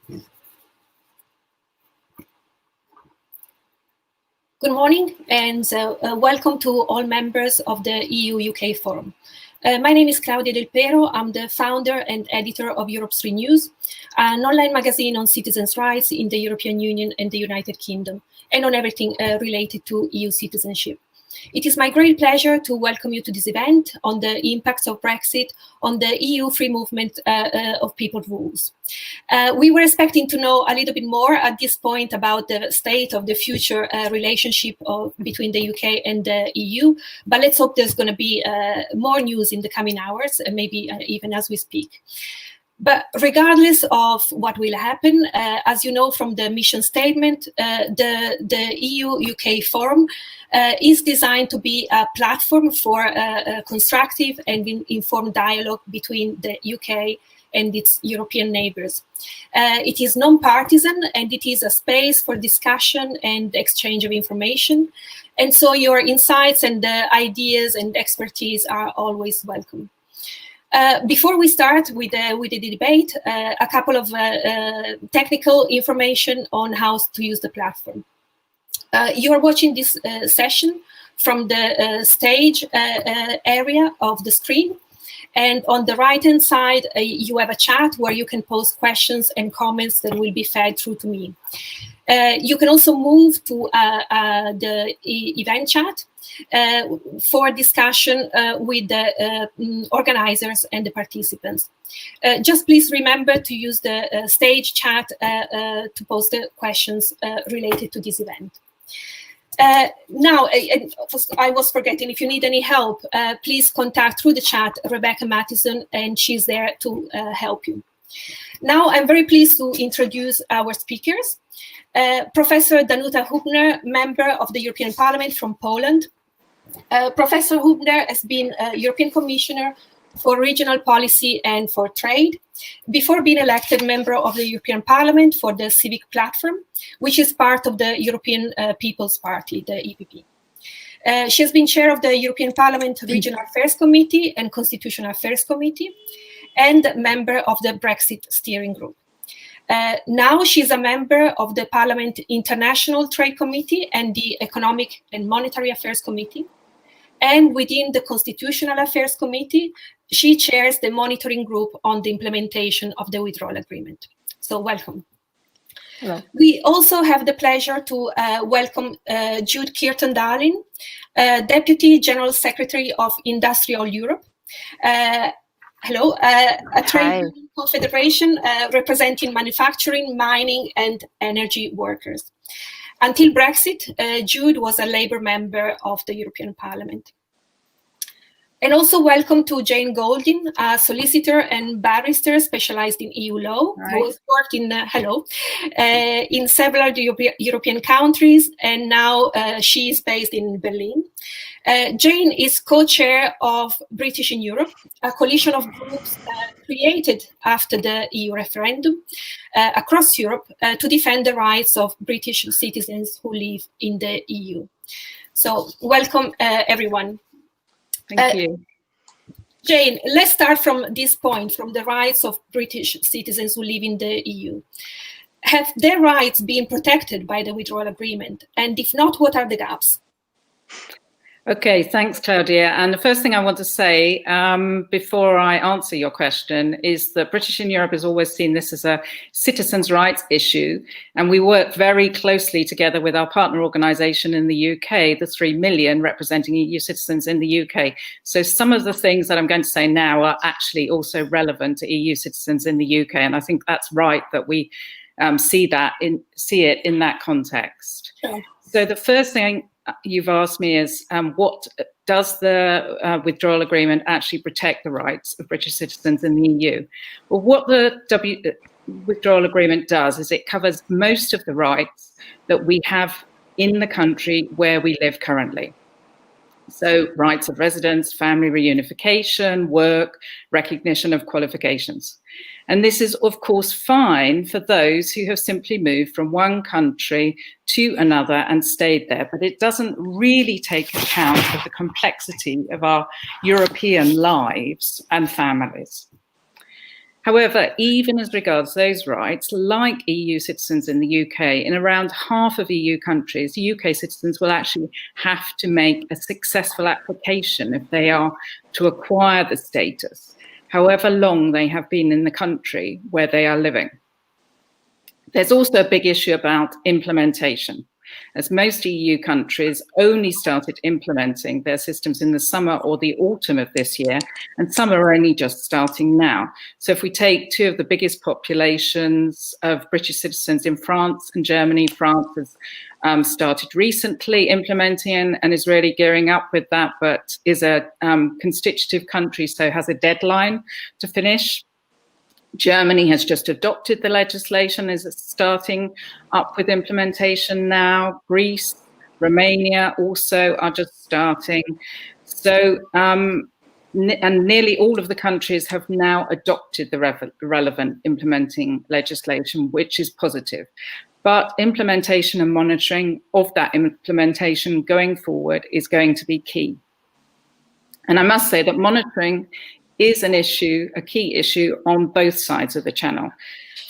Good morning and welcome to all members of the EU-UK Forum. My name is Claudia Del Pero. I'm the founder and editor of Europe's Free News, an online magazine on citizens' rights in the European Union and the United Kingdom, and on everything related to EU citizenship. It is my great pleasure to welcome you to this event on the impacts of Brexit on the EU free movement of people rules. We were expecting to know a little bit more at this point about the state of the future relationship between the UK and the EU, but let's hope there's going to be more news in the coming hours, maybe even as we speak. But regardless of what will happen, as you know from the mission statement, the EU-UK Forum is designed to be a platform for a constructive and informed dialogue between the UK and its European neighbours. It is non-partisan and it is a space for discussion and exchange of information. And so your insights and ideas and expertise are always welcome. Before we start with the debate, a couple of technical information on how to use the platform. You are watching this session from the stage area of the screen. And on the right-hand side, you have a chat where you can post questions and comments that will be fed through to me. You can also move to the event chat for discussion with the organizers and the participants. Just please remember to use the stage chat to post the questions related to this event. Now, I was forgetting, if you need any help, please contact through the chat Rebecca Mattison, and she's there to help you. Now, I'm very pleased to introduce our speakers. Professor Danuta Hübner, member of the European Parliament from Poland. Professor Hübner has been a European Commissioner for Regional Policy and for Trade, before being elected member of the European Parliament for the Civic Platform, which is part of the European People's Party, the EPP. She has been chair of the European Parliament Regional Affairs Committee and Constitutional Affairs Committee, and member of the Brexit Steering Group. Now she's a member of the Parliament International Trade Committee and the Economic and Monetary Affairs Committee. And within the Constitutional Affairs Committee, she chairs the monitoring group on the implementation of the withdrawal agreement. So welcome. Hello. We also have the pleasure to welcome Jude Kirton-Darling, Deputy General Secretary of Industrial Europe. Hello, a trade confederation representing manufacturing, mining, and energy workers. Until Brexit, Jude was a Labour member of the European Parliament. And also welcome to Jane Goldin, a solicitor and barrister specialized in EU law, who has worked in, in several European countries, and now she is based in Berlin. Jane is co-chair of British in Europe, a coalition of groups created after the EU referendum across Europe to defend the rights of British citizens who live in the EU. So welcome, everyone. Thank you. Jane, let's start from this point, from the rights of British citizens who live in the EU. Have their rights been protected by the withdrawal agreement? And if not, what are the gaps? Okay, thanks, Claudia. And the first thing I want to say before I answer your question is that British in Europe has always seen this as a citizens' rights issue. And we work very closely together with our partner organisation in the UK, the 3 million representing EU citizens in the UK. So some of the things that I'm going to say now are actually also relevant to EU citizens in the UK. And I think that's right that we see it in that context. Sure. So the first thing you've asked me is what does the withdrawal agreement actually protect the rights of British citizens in the EU? Well, what the withdrawal agreement does is it covers most of the rights that we have in the country where we live currently. So rights of residence, family reunification, work, recognition of qualifications. And this is, of course, fine for those who have simply moved from one country to another and stayed there. But it doesn't really take account of the complexity of our European lives and families. However, even as regards those rights, like EU citizens in the UK, in around half of EU countries, UK citizens will actually have to make a successful application if they are to acquire the status, however long they have been in the country where they are living. There's also a big issue about implementation, as most EU countries only started implementing their systems in the summer or the autumn of this year, and some are only just starting now. So if we take two of the biggest populations of British citizens in France and Germany, France has started recently implementing and is really gearing up with that, but is a constitutive country, so has a deadline to finish. Germany has just adopted the legislation, is starting up with implementation now. Greece, Romania also are just starting. So, and nearly all of the countries have now adopted the relevant implementing legislation, which is positive. But implementation and monitoring of that implementation going forward is going to be key. And I must say that monitoring is an issue, a key issue on both sides of the channel.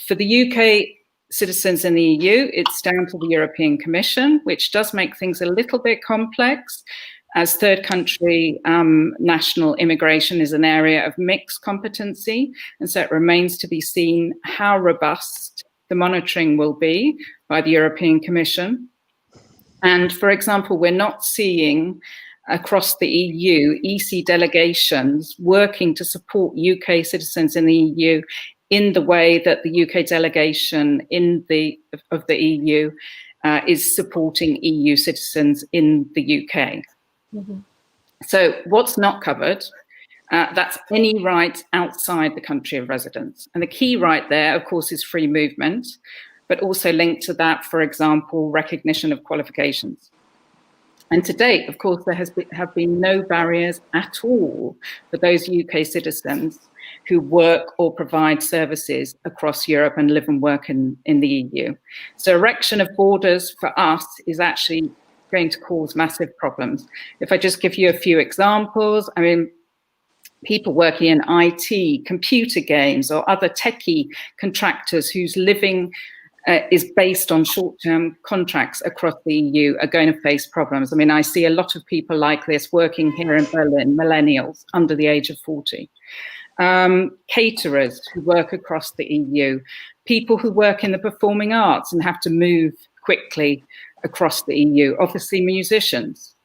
For the UK citizens in the EU, it's down to the European Commission, which does make things a little bit complex, as third country national immigration is an area of mixed competency. And so it remains to be seen how robust the monitoring will be by the European Commission. And for example, we're not seeing across the EU, EC delegations working to support UK citizens in the EU in the way that the UK delegation of the EU is supporting EU citizens in the UK. Mm-hmm. So what's not covered, that's any right outside the country of residence. And the key right there, of course, is free movement, but also linked to that, for example, recognition of qualifications. And to date, of course, there have been no barriers at all for those UK citizens who work or provide services across Europe and live and work in the EU. So erection of borders for us is actually going to cause massive problems. If I just give you a few examples, I mean, people working in IT, computer games, or other techie contractors whose living is based on short-term contracts across the EU are going to face problems. I mean, I see a lot of people like this working here in Berlin, millennials under the age of 40. Caterers who work across the EU, people who work in the performing arts and have to move quickly across the EU, obviously musicians.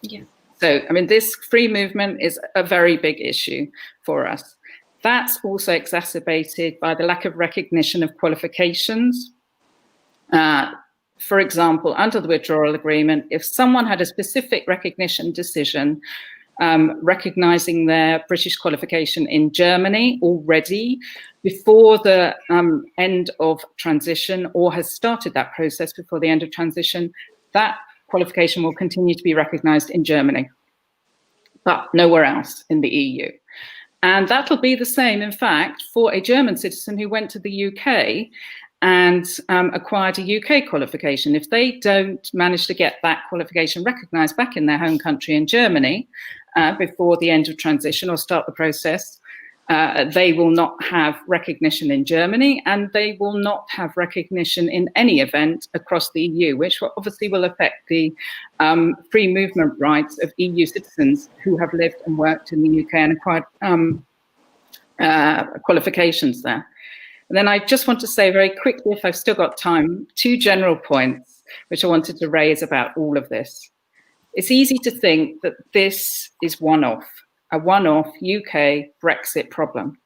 Yeah. So, I mean, this free movement is a very big issue for us. That's also exacerbated by the lack of recognition of qualifications. For example, under the withdrawal agreement, if someone had a specific recognition decision recognizing their British qualification in Germany already before the end of transition, or has started that process before the end of transition, that qualification will continue to be recognized in Germany, but nowhere else in the EU. And that'll be the same, in fact, for a German citizen who went to the UK and acquired a UK qualification. If they don't manage to get that qualification recognised back in their home country in Germany before the end of transition or start the process, they will not have recognition in Germany, and they will not have recognition in any event across the EU, which obviously will affect the free movement rights of EU citizens who have lived and worked in the UK and acquired qualifications there. And then I just want to say very quickly, if I've still got time, 2 general points which I wanted to raise about all of this. It's easy to think that this is a one-off UK Brexit problem.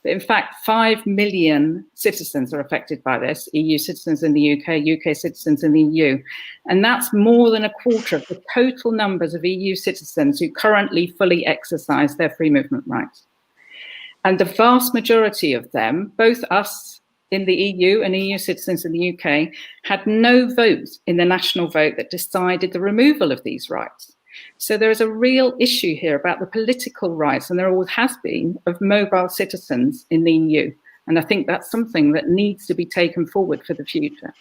But in fact, 5 million citizens are affected by this, EU citizens in the UK, UK citizens in the EU. And that's more than a quarter of the total numbers of EU citizens who currently fully exercise their free movement rights. And the vast majority of them, both us in the EU and EU citizens in the UK, had no vote in the national vote that decided the removal of these rights. So there is a real issue here about the political rights, and there always has been, of mobile citizens in the EU. And I think that's something that needs to be taken forward for the future.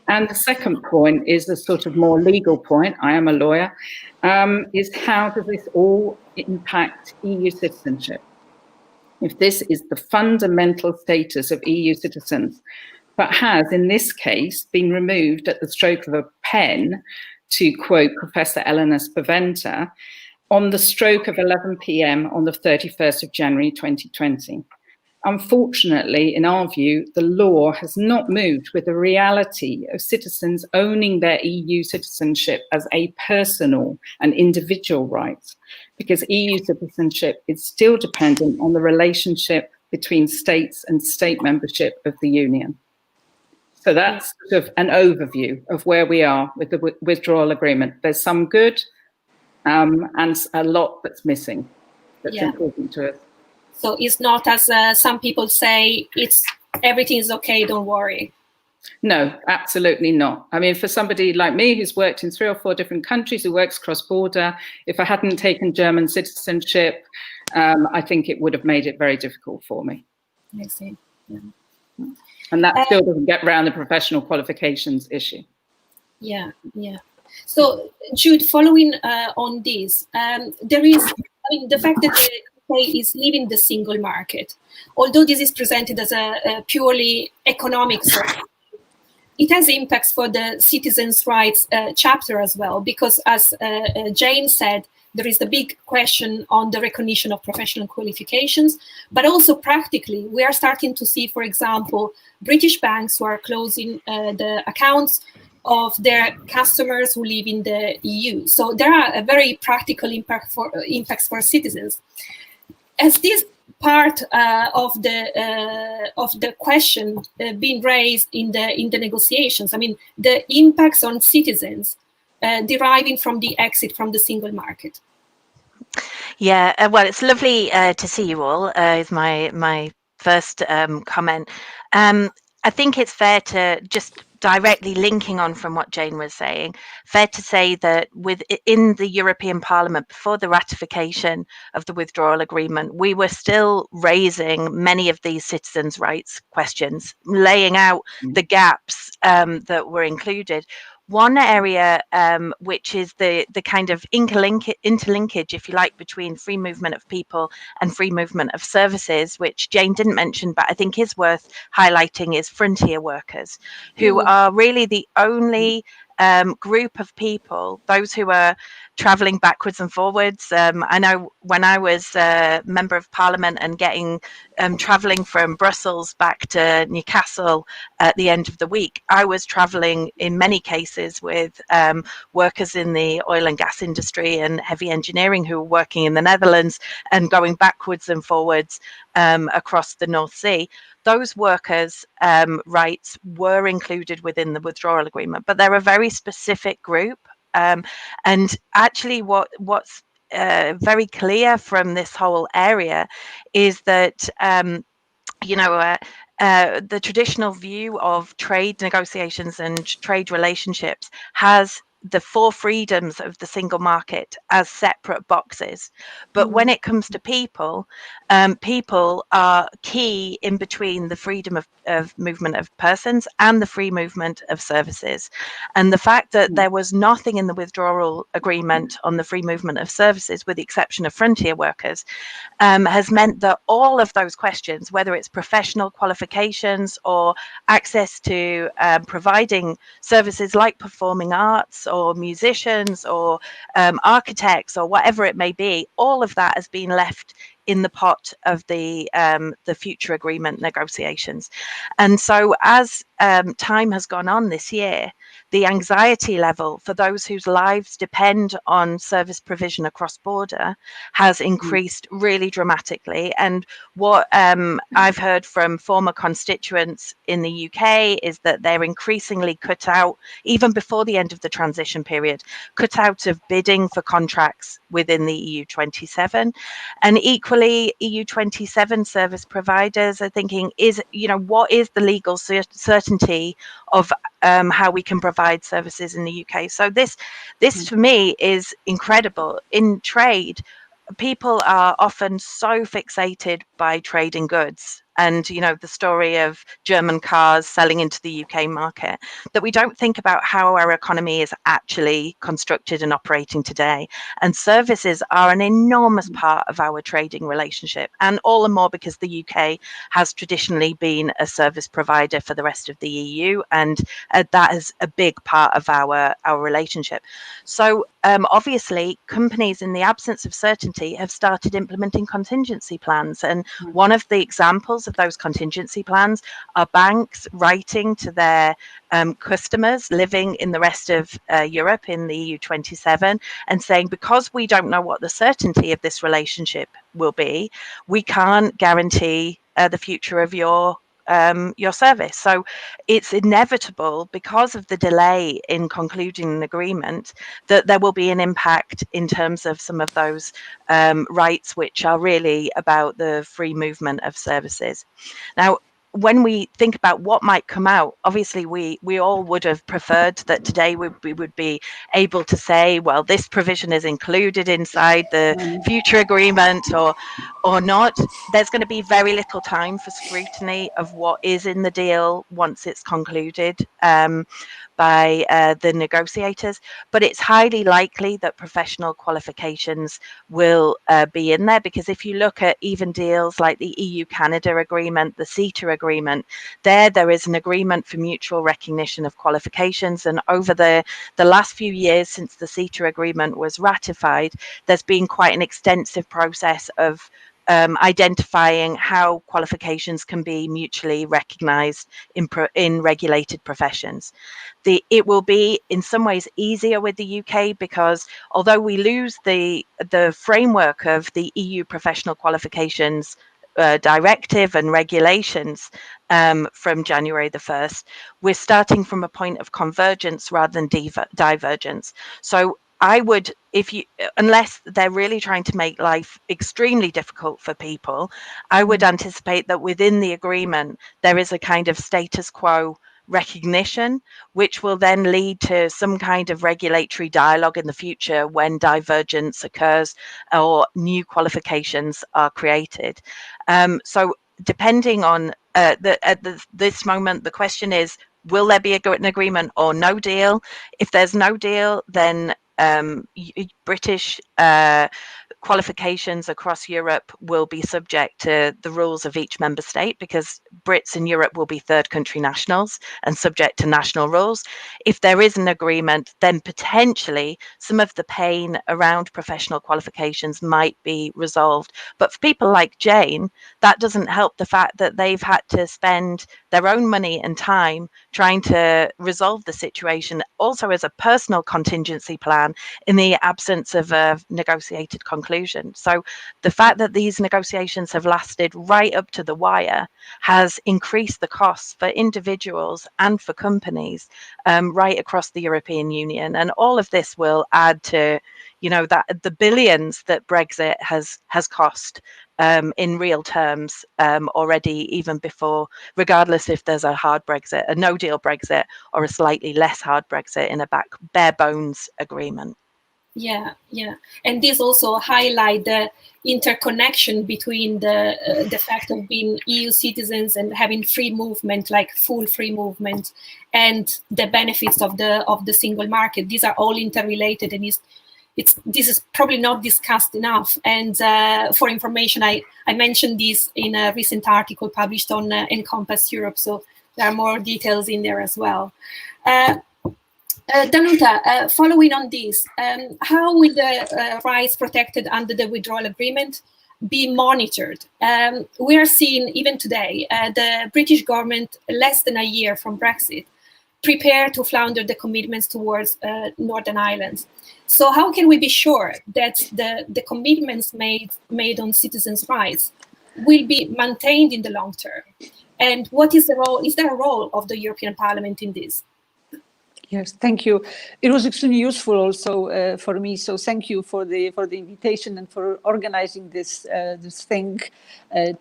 And the second point is the sort of more legal point, I am a lawyer, is how does this all impact EU citizenship? if this is the fundamental status of EU citizens, but has, in this case, been removed at the stroke of a pen, to quote Professor Eleanor Spaventa, on the stroke of 11 p.m. on the 31st of January 2020. Unfortunately, in our view, the law has not moved with the reality of citizens owning their EU citizenship as a personal and individual right, because EU citizenship is still dependent on the relationship between states and state membership of the Union. So that's sort of an overview of where we are with the withdrawal agreement. There's some good and a lot that's missing, that's important to us. So it's not, as some people say, everything is okay, don't worry. No, absolutely not. I mean, for somebody like me who's worked in 3 or 4 different countries, who works cross-border, if I hadn't taken German citizenship, I think it would have made it very difficult for me. I see. Yeah. And that still doesn't get around the professional qualifications issue. Yeah, yeah. So, Jude, following on this, there is, the fact that the UK is leaving the single market, although this is presented as a purely economic service, it has impacts for the citizens' rights chapter as well, because as Jane said, there is the big question on the recognition of professional qualifications, but also practically, we are starting to see, for example, British banks who are closing the accounts of their customers who live in the EU. So there are a very practical impacts for citizens. As this part of the question being raised in the negotiations, I mean, the impacts on citizens deriving from the exit from the single market. Yeah, well, it's lovely to see you all. Is my first comment. I think it's fair to just directly linking on from what Jane was saying, fair to say that in the European Parliament, before the ratification of the withdrawal agreement, we were still raising many of these citizens' rights questions, laying out the gaps that were included. One area which is the kind of interlinkage, if you like, between free movement of people and free movement of services, which Jane didn't mention, but I think is worth highlighting, is frontier workers, who are really the only group of people, those who are travelling backwards and forwards. I know when I was a member of Parliament and getting travelling from Brussels back to Newcastle at the end of the week, I was travelling in many cases with workers in the oil and gas industry and heavy engineering who were working in the Netherlands and going backwards and forwards across the North Sea. Those workers' rights were included within the withdrawal agreement, but they're a very specific group. And actually what's very clear from this whole area is that, the traditional view of trade negotiations and trade relationships has the 4 freedoms of the single market as separate boxes. But when it comes to people, people are key in between the freedom of movement of persons and the free movement of services. And the fact that there was nothing in the withdrawal agreement on the free movement of services, with the exception of frontier workers, has meant that all of those questions, whether it's professional qualifications or access to providing services like performing arts or musicians or architects or whatever it may be, all of that has been left in the pot of the future agreement negotiations. And so as time has gone on this year, the anxiety level for those whose lives depend on service provision across border has increased really dramatically. And what I've heard from former constituents in the UK is that they're increasingly cut out, even before the end of the transition period, cut out of bidding for contracts within the EU 27. And equally, EU 27 service providers are thinking, what is the legal certainty of how we can provide services in the UK? So this for me is incredible. In trade, people are often so fixated by trading goods and, you know, the story of German cars selling into the UK market, that we don't think about how our economy is actually constructed and operating today. And services are an enormous part of our trading relationship, and all the more because the UK has traditionally been a service provider for the rest of the EU, and that is a big part of our relationship. So obviously, companies, in the absence of certainty, have started implementing contingency plans. And one of the examples of those contingency plans are banks writing to their customers living in the rest of Europe, in the EU27, and saying, because we don't know what the certainty of this relationship will be, we can't guarantee the future of your service. So it's inevitable, because of the delay in concluding an agreement, that there will be an impact in terms of some of those rights, which are really about the free movement of services. Now, when we think about what might come out, obviously we all would have preferred that today we would be able to say, well, this provision is included inside the future agreement or not. There's going to be very little time for scrutiny of what is in the deal once it's concluded by the negotiators, but it's highly likely that professional qualifications will be in there, because if you look at even deals like the EU-Canada agreement, the CETA agreement, there is an agreement for mutual recognition of qualifications, and over the last few years since the CETA agreement was ratified, there's been quite an extensive process of identifying how qualifications can be mutually recognised in regulated professions. It will be in some ways easier with the UK, because although we lose the framework of the EU professional qualifications directive and regulations from January the 1st, we're starting from a point of convergence rather than divergence. So I would, unless they're really trying to make life extremely difficult for people, I would anticipate that within the agreement there is a kind of status quo recognition, which will then lead to some kind of regulatory dialogue in the future when divergence occurs or new qualifications are created. So depending on this moment, the question is, will there be an agreement or no deal? If there's no deal, then British qualifications across Europe will be subject to the rules of each member state, because Brits in Europe will be third country nationals and subject to national rules. If there is an agreement, then potentially some of the pain around professional qualifications might be resolved. But for people like Jane, that doesn't help the fact that they've had to spend their own money and time trying to resolve the situation, also as a personal contingency plan in the absence of a negotiated conclusion. So the fact that these negotiations have lasted right up to the wire has increased the costs for individuals and for companies right across the European Union. And all of this will add to, you know, that the billions that Brexit has cost in real terms already, even before, regardless if there's a hard Brexit, a no deal Brexit, or a slightly less hard Brexit in a bare bones agreement. Yeah, and this also highlight the interconnection between the fact of being EU citizens and having free movement, like full free movement, and the benefits of the single market. These are all interrelated, and this is probably not discussed enough. And for information, I mentioned this in a recent article published on Encompass Europe, so there are more details in there as well. Danuta, following on this, how will the rights protected under the withdrawal agreement be monitored? We are seeing, even today, the British government, less than a year from Brexit, prepare to flounder the commitments towards Northern Ireland. So how can we be sure that the commitments made on citizens' rights will be maintained in the long term? And what is the role? Is there a role of the European Parliament in this? Yes, thank you. It was extremely useful also for me. So thank you for the invitation and for organizing this thing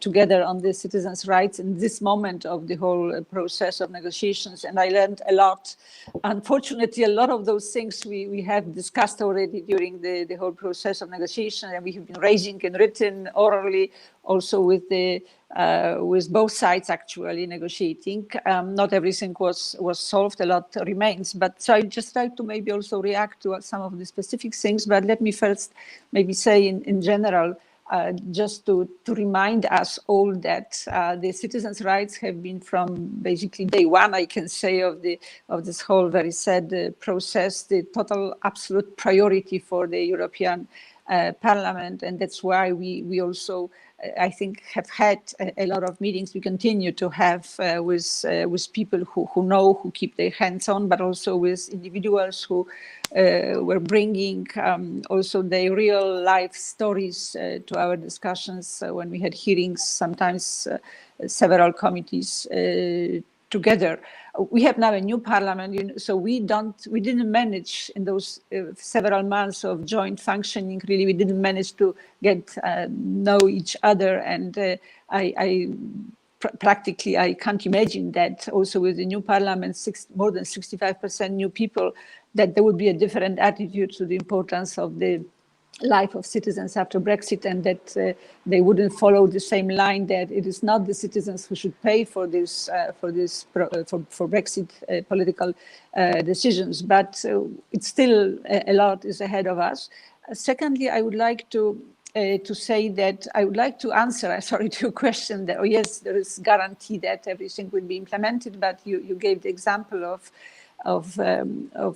together on the citizens' rights in this moment of the whole process of negotiations. And I learned a lot. Unfortunately, a lot of those things we have discussed already during the whole process of negotiation, and we have been raising and written orally also with both sides actually negotiating. Not everything was solved, a lot remains. But so I just try to maybe also react to some of the specific things. But let me first maybe say in general, just to remind us all that the citizens' rights have been from basically day one, I can say, of this whole very sad process, the total absolute priority for the European Parliament, and that's why we also, I think, have had a lot of meetings. We continue to have with people who know, who keep their hands on, but also with individuals who were bringing also their real life stories to our discussions when we had hearings, sometimes several committees together. We have now a new parliament, so we didn't manage in those several months of joint functioning. Really, we didn't manage to get know each other, and practically I can't imagine that also with the new parliament, more than 65% new people, that there would be a different attitude to the importance of the life of citizens after Brexit, and that they wouldn't follow the same line that it is not the citizens who should pay for Brexit political decisions. But it's still a lot is ahead of us. Secondly, I would like to say that I would like to answer, sorry, to your question that, oh yes, there is guarantee that everything will be implemented, but you gave the example of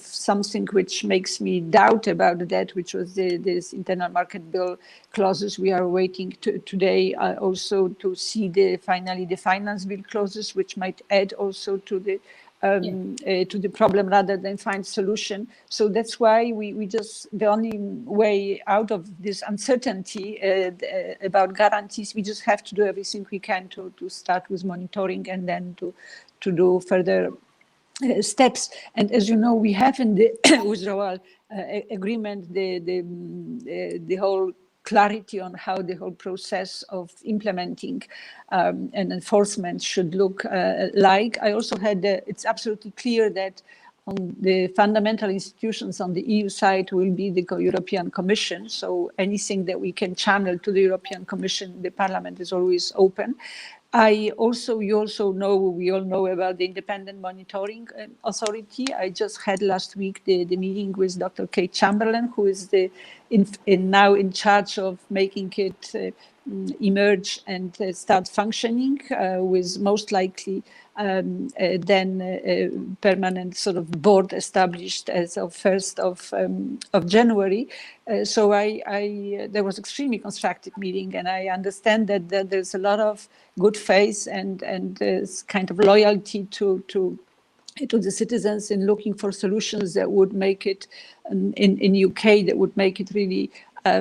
something which makes me doubt about that, which was this internal market bill clauses. We are waiting today also to see finally the finance bill clauses, which might add also to the problem rather than find solution. So that's why we just, the only way out of this uncertainty about guarantees, we just have to do everything we can to start with monitoring and then to do further steps. And as you know, we have in the withdrawal agreement the whole clarity on how the whole process of implementing and enforcement should look like. I also had, it's absolutely clear that on the fundamental institutions on the EU side will be the European Commission. So anything that we can channel to the European Commission, the Parliament is always open. We all know about the Independent Monitoring Authority. I just had last week the meeting with Dr. Kate Chamberlain, who is now in charge of making it emerge and start functioning with most likely then a permanent sort of board established as of 1st of January. So there was extremely constructive meeting, and I understand that there's a lot of good faith and kind of loyalty to the citizens in looking for solutions that would make it in UK that would make it really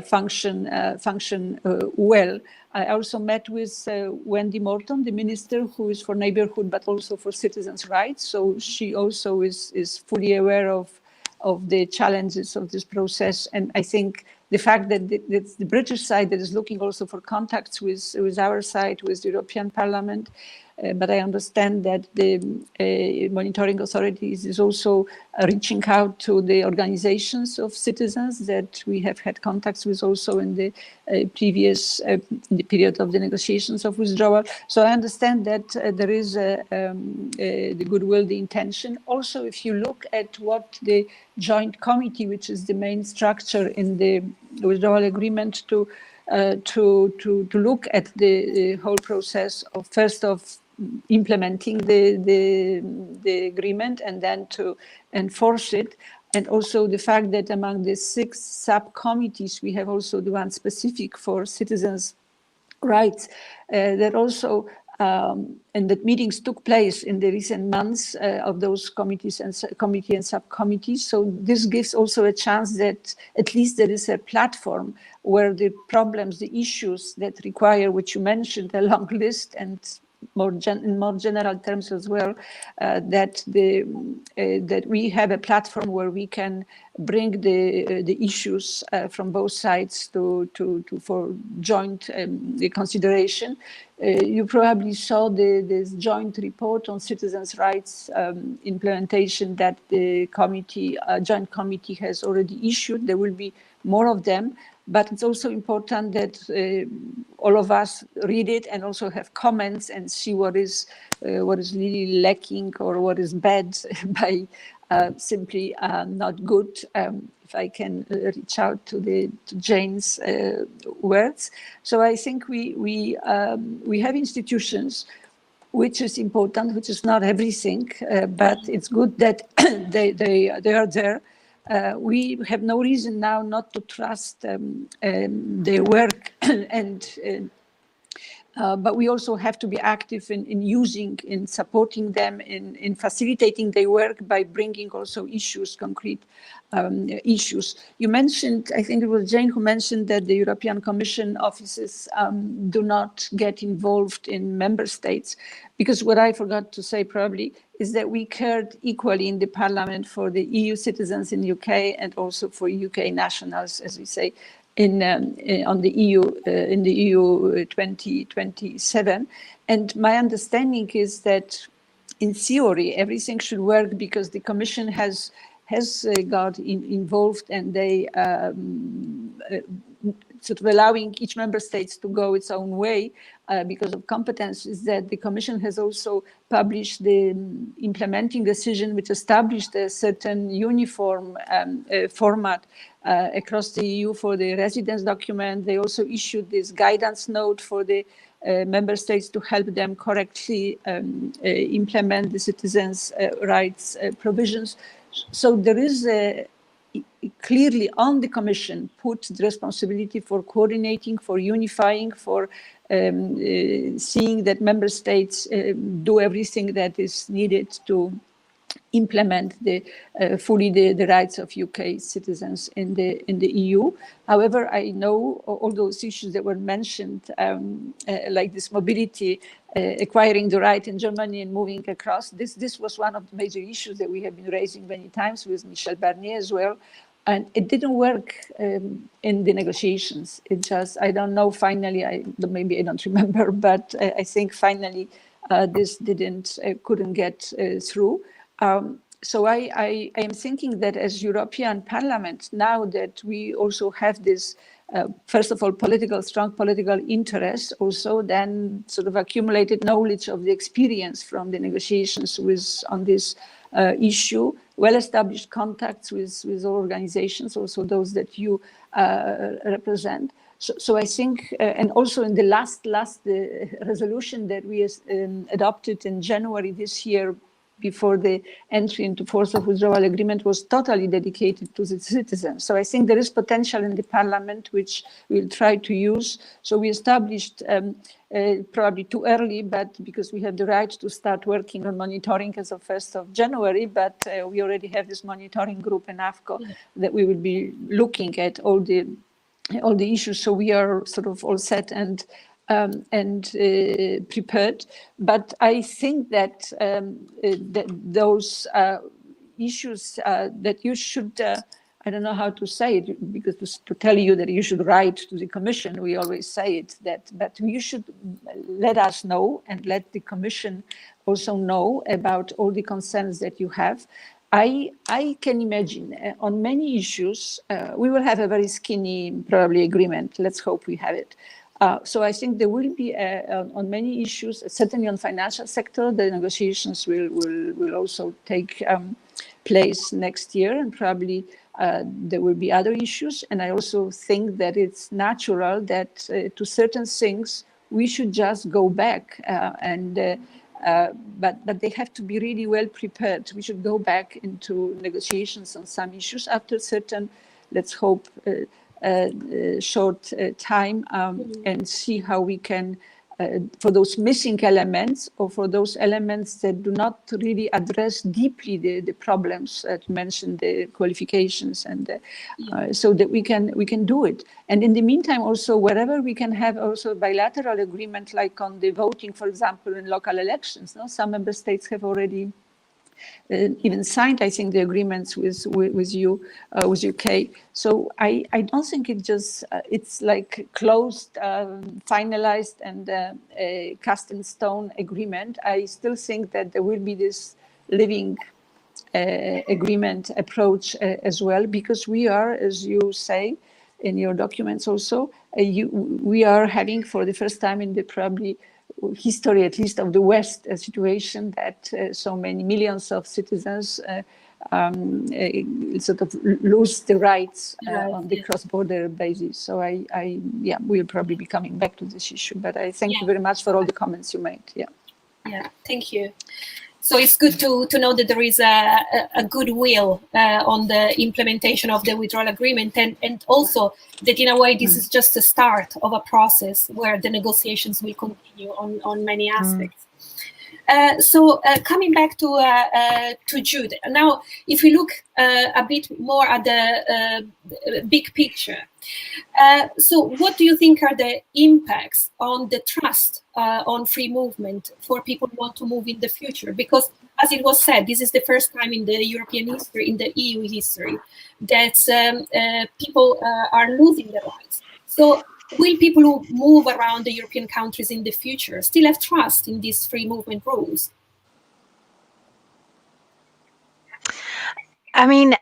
function well. I also met with Wendy Morton, the minister who is for neighbourhood but also for citizens' rights. So she also is fully aware of the challenges of this process. And I think the fact that it's the British side that is looking also for contacts with our side, with the European Parliament, but I understand that the monitoring authorities is also reaching out to the organizations of citizens that we have had contacts with also in the previous in the period of the negotiations of withdrawal. So I understand that there is the goodwill, the intention. Also, if you look at what the joint committee, which is the main structure in the withdrawal agreement, to look at the whole process of first of implementing the agreement and then to enforce it. And also the fact that among the 6 subcommittees, we have also the one specific for citizens' rights that also and that meetings took place in the recent months of those committees and committee and subcommittees. So this gives also a chance that at least there is a platform where the problems, the issues that require, which you mentioned, a long list and in more general terms as well, that we have a platform where we can bring the issues from both sides for joint consideration. You probably saw this joint report on citizens' rights implementation that the joint committee has already issued. There will be more of them, but it's also important that all of us read it and also have comments and see what is really lacking or what is bad by simply not good. If I can reach out to Jane's words. So I think we have institutions, which is important, which is not everything, but it's good that they are there. We have no reason now not to trust their work and but we also have to be active in supporting them, in facilitating their work by bringing also issues, concrete issues. You mentioned, I think it was Jane who mentioned that the European Commission offices do not get involved in member states, because what I forgot to say probably is that we cared equally in the Parliament for the EU citizens in UK and also for UK nationals, as we say, on the EU in the EU 2027, and my understanding is that in theory everything should work because the Commission has got involved, and they sort of allowing each member state to go its own way because of competences. That the Commission has also published the implementing decision, which established a certain uniform format across the EU for the residence document. They also issued this guidance note for the member states to help them correctly implement the citizens' rights provisions. So there is clearly on the Commission put the responsibility for coordinating, for unifying, for seeing that member states do everything that is needed to implement fully the rights of UK citizens in the EU. However, I know all those issues that were mentioned, like this mobility, acquiring the right in Germany and moving across. This was one of the major issues that we have been raising many times with Michel Barnier as well. And it didn't work in the negotiations. It just, I don't know, finally, maybe I don't remember, but I think finally this couldn't get through. So I am thinking that as European Parliament, now that we also have this, first of all, strong political interest, also then sort of accumulated knowledge of the experience from the negotiations on this issue, well-established contacts with organizations, also those that you represent. So I think, and also in the last resolution that we adopted in January this year, before the entry into force of withdrawal agreement, was totally dedicated to the citizens. So I think there is potential in the Parliament, which we'll try to use. So we established, probably too early, but because we have the right to start working on monitoring as of 1st of January, but we already have this monitoring group in AFCO that we will be looking at all the issues. So we are sort of all set and prepared. But I think that, those issues that you should, I don't know how to say it, because to tell you that you should write to the Commission, we always say it, but you should let us know and let the Commission also know about all the concerns that you have. I can imagine on many issues, we will have a very skinny, probably, agreement. Let's hope we have it. So I think there will be, on many issues, certainly on financial sector, the negotiations will also take place next year, and probably there will be other issues. And I also think that it's natural that to certain things, we should just go back but they have to be really well prepared. We should go back into negotiations on some issues after certain, let's hope, short time, and see how we can, for those missing elements, or for those elements that do not really address deeply the problems that you mentioned, the qualifications, and so that we can do it. And in the meantime, also, wherever we can have also bilateral agreement, like on the voting, for example, in local elections. No? Some member states have already even signed, I think, the agreements with UK. So I don't think it just it's like closed, finalized, and cast in stone agreement. I still think that there will be this living agreement approach as well, because we are, as you say in your documents also, we are having for the first time in the probably history, at least of the West, a situation that so many millions of citizens sort of lose the rights on the cross-border basis. So we'll probably be coming back to this issue, but I thank you very much for all the comments you made. Yeah, thank you. So it's good to know that there is a goodwill on the implementation of the withdrawal agreement, and also that in a way this is just the start of a process where the negotiations will continue on many aspects. So coming back to Jude, now if we look a bit more at the big picture, so what do you think are the impacts on the trust on free movement for people who want to move in the future? Because as it was said, this is the first time in the European history, in the EU history, that people are losing their rights. So will people who move around the European countries in the future still have trust in these free movement rules? I mean,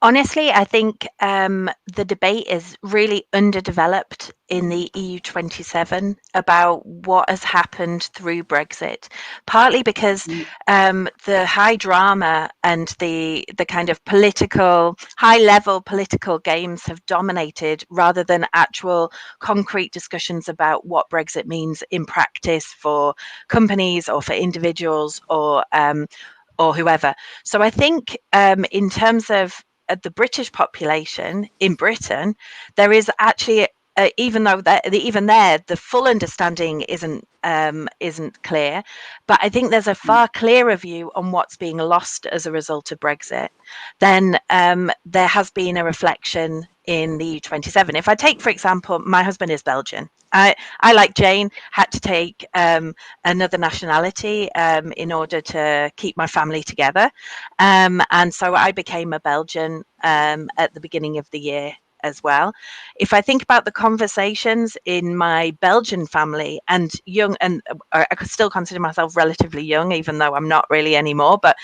honestly, I think the debate is really underdeveloped in the EU27 about what has happened through Brexit, partly because the high drama and the kind of high-level political games have dominated rather than actual concrete discussions about what Brexit means in practice for companies or for individuals or whoever. So I think in terms of the British population in Britain, there is actually, even though even there the full understanding isn't clear, but I think there's a far clearer view on what's being lost as a result of Brexit. Then there has been a reflection in the EU27. If I take, for example, my husband is Belgian. I, like Jane, had to take another nationality in order to keep my family together. And so I became a Belgian at the beginning of the year as well. If I think about the conversations in my Belgian family and young, and I could still consider myself relatively young, even though I'm not really anymore, but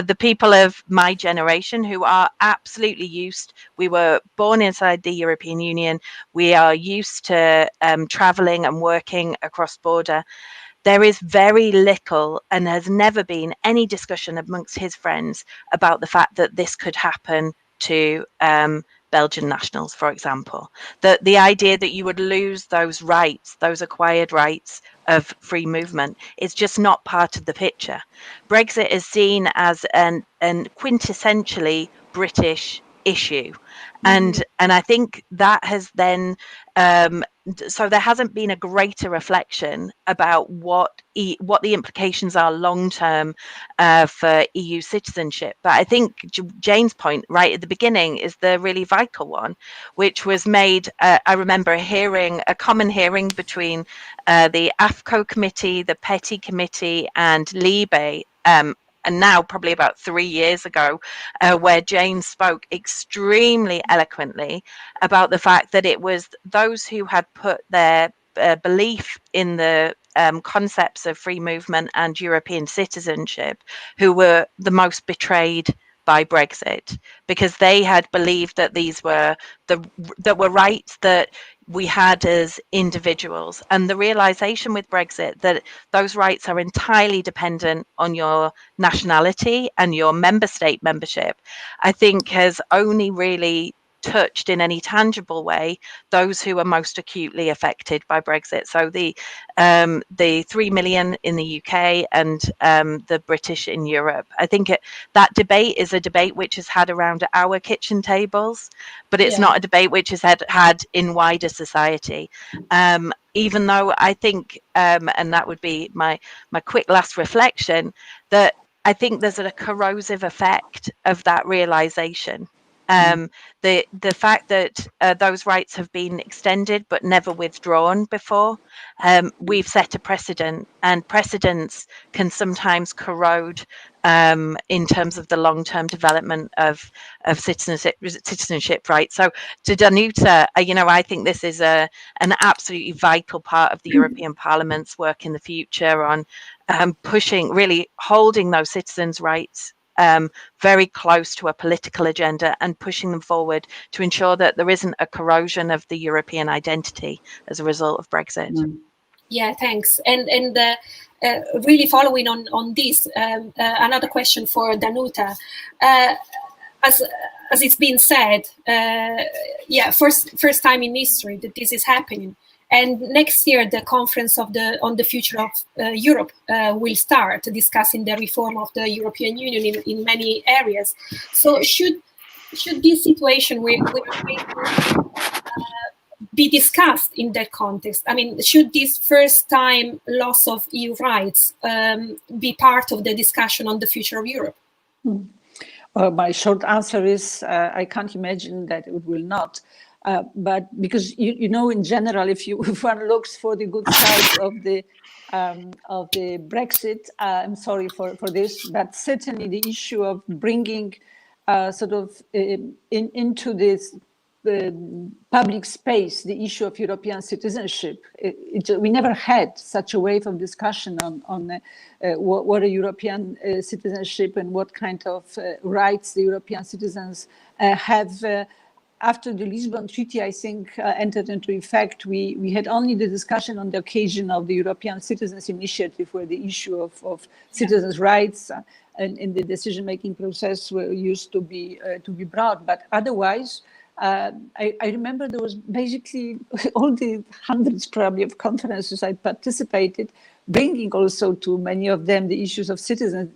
the people of my generation who are absolutely used, we were born inside the European Union, we are used to traveling and working across border. There is very little and has never been any discussion amongst his friends about the fact that this could happen to Belgian nationals, for example. The idea that you would lose those rights, those acquired rights of free movement, is just not part of the picture. Brexit is seen as an quintessentially British issue. And I think that has then so there hasn't been a greater reflection about what the implications are long term for EU citizenship. But I think Jane's point right at the beginning is the really vital one, which was made. I remember a common hearing between the AFCO committee, the Petty committee, and Libe. And now probably about 3 years ago, where Jane spoke extremely eloquently about the fact that it was those who had put their belief in the concepts of free movement and European citizenship who were the most betrayed by Brexit, because they had believed that these were rights that we had as individuals, and the realization with Brexit that those rights are entirely dependent on your nationality and your member state membership, I think has only really touched in any tangible way those who are most acutely affected by Brexit. So the 3 million in the UK and the British in Europe. I think that debate is a debate which is had around our kitchen tables, but it's not a debate which is had in wider society. Even though I think, and that would be my quick last reflection, that I think there's a corrosive effect of that realization. The fact that those rights have been extended but never withdrawn before, we've set a precedent, and precedents can sometimes corrode in terms of the long-term development of citizenship rights. So to Danuta, I think this is an absolutely vital part of the European Parliament's work in the future on pushing, really holding those citizens' rights very close to a political agenda and pushing them forward to ensure that there isn't a corrosion of the European identity as a result of Brexit. Yeah, thanks. And really following on this, another question for Danuta. As it's been said, first time in history that this is happening. And next year, the conference on the future of Europe will start discussing the reform of the European Union in many areas. So should this situation be discussed in that context? I mean, should this first time loss of EU rights be part of the discussion on the future of Europe? My short answer is I can't imagine that it will not. But because in general, if one looks for the good side of the Brexit, I'm sorry for this, but certainly the issue of bringing into this public space the issue of European citizenship. We never had such a wave of discussion on what a European citizenship and what kind of rights the European citizens have. After the Lisbon Treaty, I think, entered into effect, we had only the discussion on the occasion of the European Citizens Initiative, where the issue of citizens' rights and in the decision-making process were used to be brought. But otherwise, I remember there was basically all the hundreds probably of conferences I participated, bringing also to many of them the issues of citizens.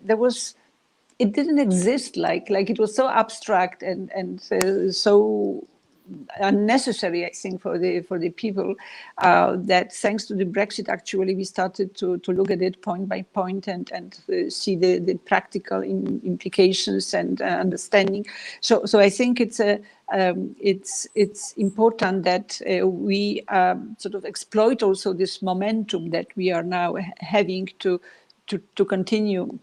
It didn't exist like it was so abstract and so unnecessary, I think, for the people that thanks to the Brexit, actually, we started to look at it point by point and see the practical implications and understanding. So I think it's important that we sort of exploit also this momentum that we are now having to continue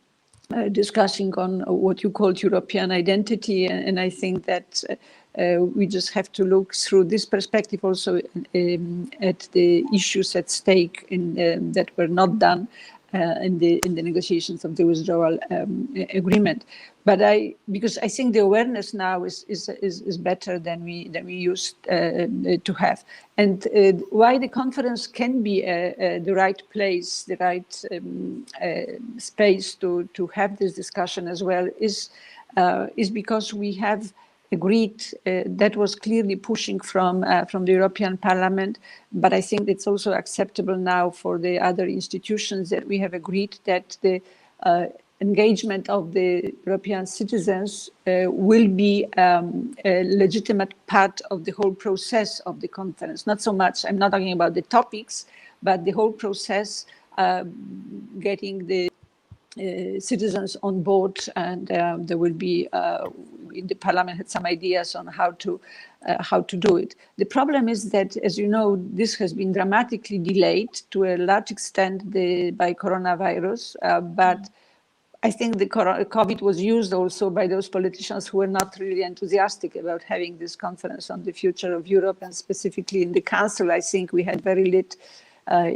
discussing on what you called European identity, and I think that we just have to look through this perspective also at the issues at stake that were not done in the negotiations of the withdrawal agreement. But because I think the awareness now is better than we used to have, and why the conference can be the right place, the right space to have this discussion as well is because we have agreed that was clearly pushing from the European Parliament, but I think it's also acceptable now for the other institutions that we have agreed that the engagement of the European citizens will be a legitimate part of the whole process of the conference. Not so much, I'm not talking about the topics, but the whole process, getting the citizens on board, and there will be the Parliament had some ideas on how to do it. The problem is that, as you know, this has been dramatically delayed to a large extent by coronavirus, but I think the COVID was used also by those politicians who were not really enthusiastic about having this conference on the future of Europe, and specifically in the Council, I think we had very little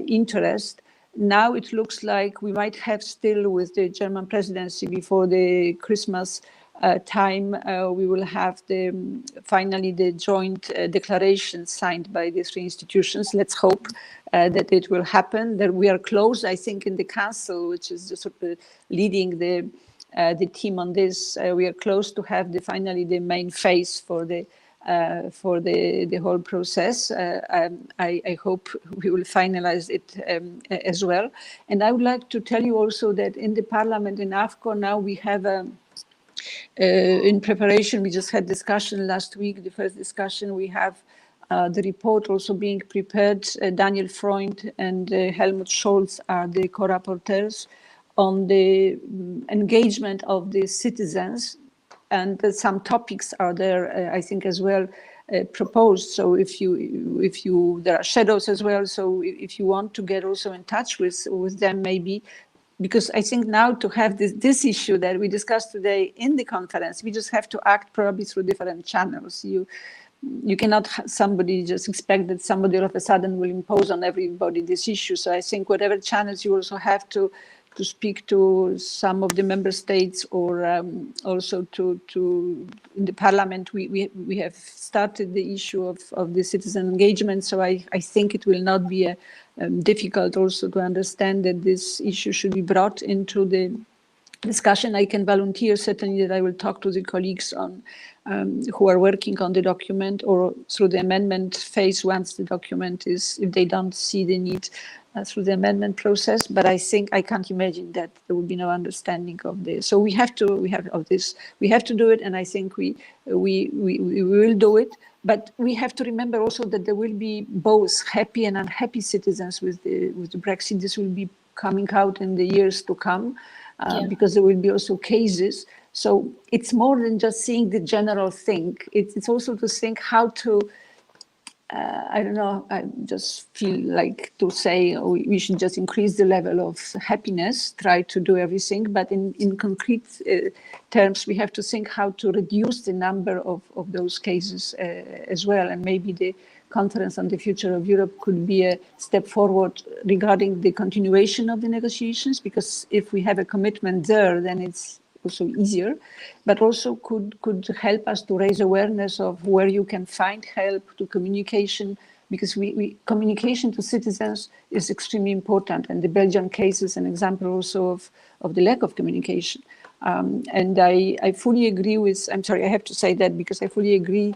interest. Now it looks like we might have still, with the German presidency before the Christmas time, we will have finally the joint declaration signed by the three institutions. Let's hope that it will happen, that we are close, I think, in the Council, which is just sort of leading the team on this. We are close to have finally the main phase for the whole process. I hope we will finalize it as well. And I would like to tell you also that in the Parliament, in AFCO, now we have in preparation, we just had discussion last week, the first discussion. We have the report also being prepared. Daniel Freund and Helmut Scholz are the co-rapporteurs on the engagement of the citizens and some topics are there, I think, as well proposed. So if you there are shadows as well. So if you want to get also in touch with them, maybe, because I think now to have this issue that we discussed today in the conference, we just have to act probably through different channels. You cannot somebody just expect that somebody all of a sudden will impose on everybody this issue. So I think whatever channels you also have to speak to some of the member states, or also to in the parliament, we have started the issue of the citizen engagement. So I think it will not be difficult also to understand that this issue should be brought into the discussion. I can volunteer certainly that I will talk to the colleagues on who are working on the document, or through the amendment phase once the document is, if they don't see the need, through the amendment process. But I think I can't imagine that there will be no understanding of this. So we have to do it, and I think we will do it. But we have to remember also that there will be both happy and unhappy citizens with the Brexit. This will be coming out in the years to come. Because there will be also cases. So it's more than just seeing the general thing. It's also to think how to, I don't know, I just feel like to say we should just increase the level of happiness, try to do everything. But in concrete terms, we have to think how to reduce the number of those cases as well. And maybe the Conference on the Future of Europe could be a step forward regarding the continuation of the negotiations, because if we have a commitment there, then it's also easier, but also could help us to raise awareness of where you can find help, to communication, because communication to citizens is extremely important. And the Belgian case is an example also of the lack of communication. And I fully agree with, I'm sorry, I have to say that because I fully agree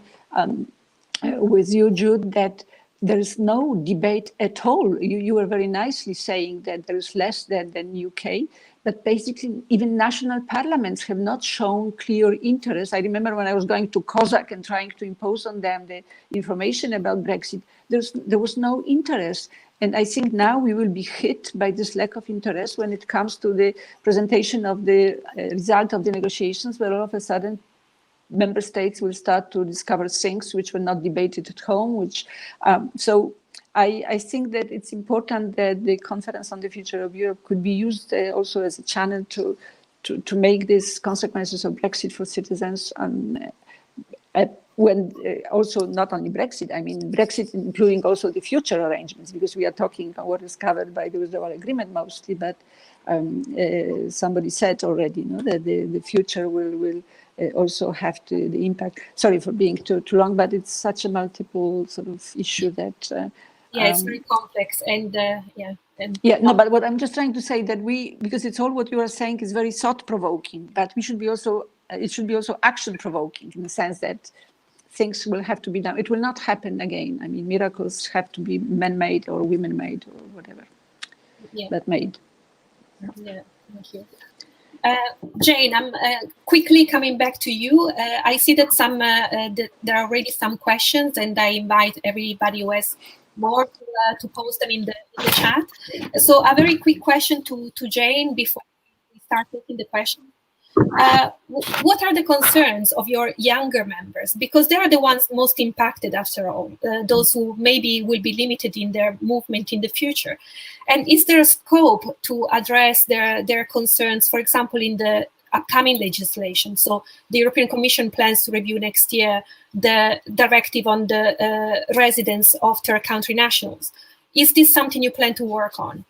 with you, Jude, that there is no debate at all. You were very nicely saying that there is less than UK, but basically even national parliaments have not shown clear interest. I remember when I was going to COSAC and trying to impose on them the information about Brexit, there was no interest. And I think now we will be hit by this lack of interest when it comes to the presentation of the result of the negotiations, where all of a sudden member states will start to discover things which were not debated at home. So I think that it's important that the Conference on the Future of Europe could be used also as a channel to make these consequences of Brexit for citizens. When also not only Brexit, I mean Brexit including also the future arrangements, because we are talking about what is covered by the withdrawal agreement mostly, but somebody said already, that the future will also have the impact. Sorry for being too long, but it's such a multiple sort of issue that it's very complex, and but what I'm just trying to say that because it's all what you are saying is very thought-provoking, but we should be also it should be also action-provoking, in the sense that things will have to be done. It will not happen again. I mean, miracles have to be man-made or women-made or whatever, but made. Yeah, thank you. Jane, I'm quickly coming back to you. I see that there are already some questions, and I invite everybody who has more to post them in the chat. So a very quick question to Jane before we start taking the questions. What are the concerns of your younger members? Because they are the ones most impacted, after all, those who maybe will be limited in their movement in the future. And is there a scope to address their concerns, for example, in the upcoming legislation? So the European Commission plans to review next year the directive on the residence of third country nationals. Is this something you plan to work on?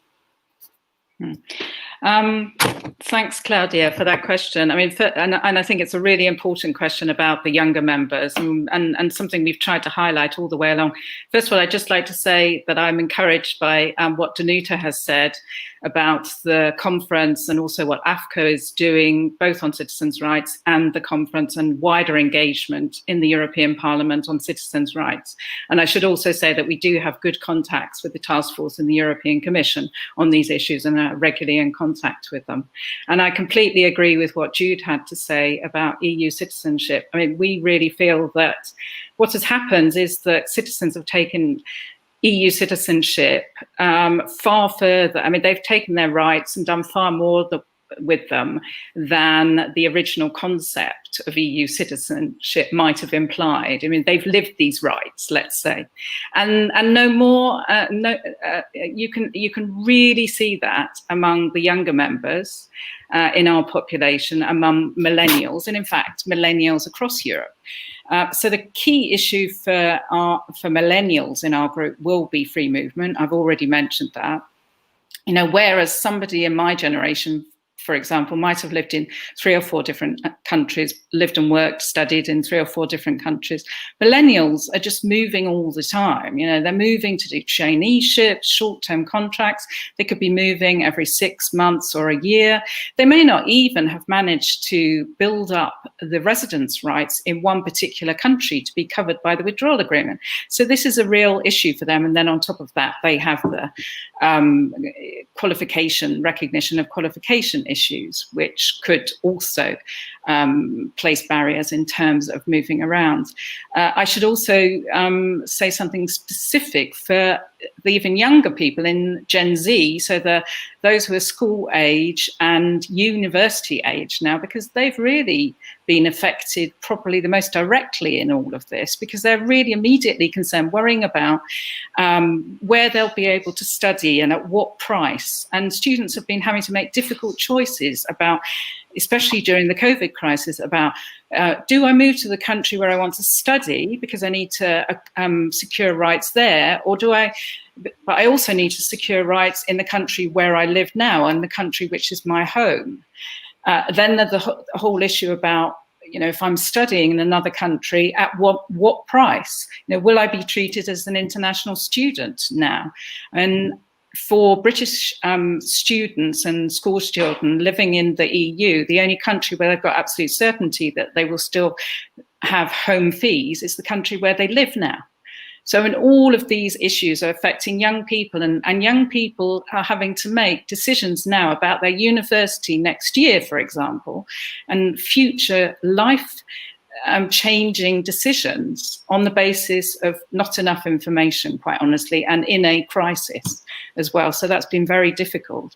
Thanks, Claudia, for that question. I mean, and I think it's a really important question about the younger members, and something we've tried to highlight all the way along. First of all, I'd just like to say that I'm encouraged by what Danuta has said about the conference, and also what AFCO is doing, both on citizens' rights and the conference, and wider engagement in the European Parliament on citizens' rights. And I should also say that we do have good contacts with the task force in the European Commission on these issues, and are regularly in contact with them. And I completely agree with what Jude had to say about EU citizenship. I mean, we really feel that what has happened is that citizens have taken EU citizenship far further. I mean, they've taken their rights and done far more with them than the original concept of EU citizenship might have implied. I mean, they've lived these rights, let's say, and no more. You can really see that among the younger members in our population, among millennials, and in fact, millennials across Europe. So the key issue for millennials in our group will be free movement. I've already mentioned that. You know, whereas somebody in my generation, for example, might have lived in 3 or 4 different countries, lived and worked, studied in 3 or 4 different countries. Millennials are just moving all the time. You know, they're moving to do traineeships, short-term contracts. They could be moving every 6 months or a year. They may not even have managed to build up the residence rights in one particular country to be covered by the withdrawal agreement. So this is a real issue for them. And then on top of that, they have the recognition of qualification issues, which could also place barriers in terms of moving around. I should also say something specific for the even younger people in Gen Z, so those who are school age and university age now, because they've really been affected probably the most directly in all of this, because they're really immediately concerned, worrying about where they'll be able to study and at what price. And students have been having to make difficult choices about, especially during the COVID crisis, about do I move to the country where I want to study because I need to secure rights there, or but I also need to secure rights in the country where I live now and the country which is my home. Then there's the whole issue about, you know, if I'm studying in another country, at what price? You know, will I be treated as an international student now? And for British students and school children living in the EU, the only country where they've got absolute certainty that they will still have home fees is the country where they live now. So in all of these issues are affecting young people, and young people are having to make decisions now about their university next year, for example, and future life changing decisions on the basis of not enough information, quite honestly, and in a crisis as well. So that's been very difficult.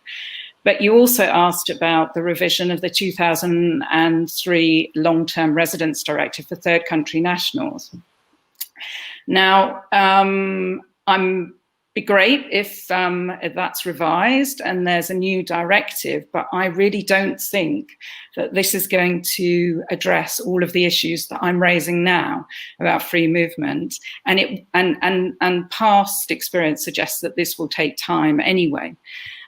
But you also asked about the revision of the 2003 Long-Term Residence Directive for third country nationals. Now, be great if that's revised and there's a new directive, but I really don't think that this is going to address all of the issues that I'm raising now about free movement. And past experience suggests that this will take time anyway.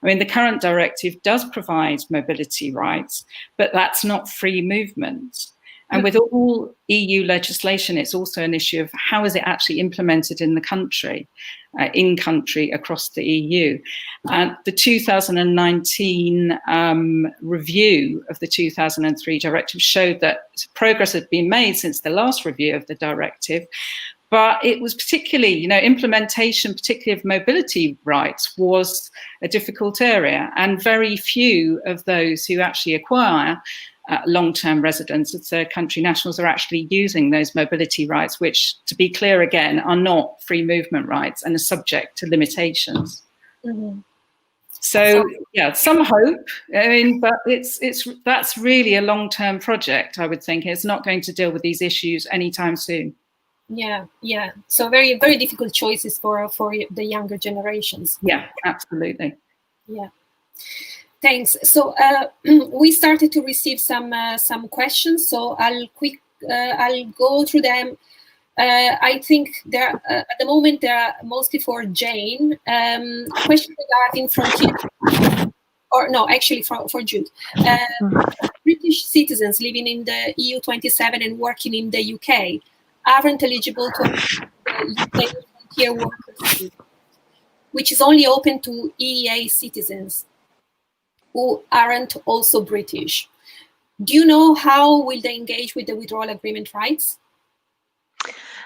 I mean, the current directive does provide mobility rights, but that's not free movement. And with all EU legislation, it's also an issue of how is it actually implemented in the country, across the EU. The 2019 review of the 2003 directive showed that progress had been made since the last review of the directive, but it was particularly, you know, implementation, particularly of mobility rights, was a difficult area, and very few of those who actually acquire long-term residents of third country nationals are actually using those mobility rights, which, to be clear again, are not free movement rights and are subject to limitations. Mm-hmm. So yeah, some hope. I mean, but that's really a long-term project, I would think. It's not going to deal with these issues anytime soon. Yeah. So very, very difficult choices for the younger generations. Yeah, absolutely. Yeah. Thanks. So we started to receive some questions. So I'll go through them. I think there at the moment they are mostly for Jane. Question regarding frontier, or no, actually for Jude. British citizens living in the EU 27 and working in the UK aren't eligible to the UK frontier workers, which is only open to EEA citizens who aren't also British. Do you know how will they engage with the withdrawal agreement rights?